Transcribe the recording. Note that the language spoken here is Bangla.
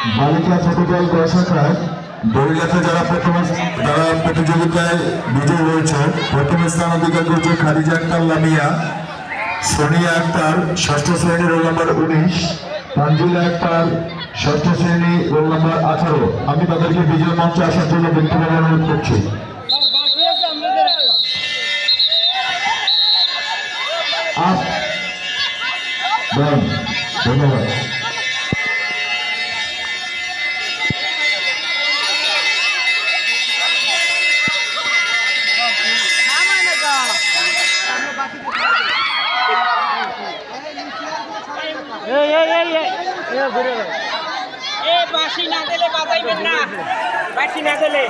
বালিকা ফুটবল গ শাখায় দড়িলাতে যারা প্রতিযোগিতায় বিজয়ী হয়েছে, প্রথম স্থান অধিকার করেছে খাদিজা আক্তার লামিয়া, সোনিয়া আক্তার ষষ্ঠ শ্রেণী রোল নম্বর 19, তানজিলা আক্তার ষষ্ঠ শ্রেণী রোল নম্বর 18। আমি তাদেরকে বিজয় মঞ্চে আসার জন্য ব্যক্তিগত অনুরোধ করছি। ধন্যবাদ। বাঁশি না দিলে বাজাইবেন না, বাঁশি না দিলে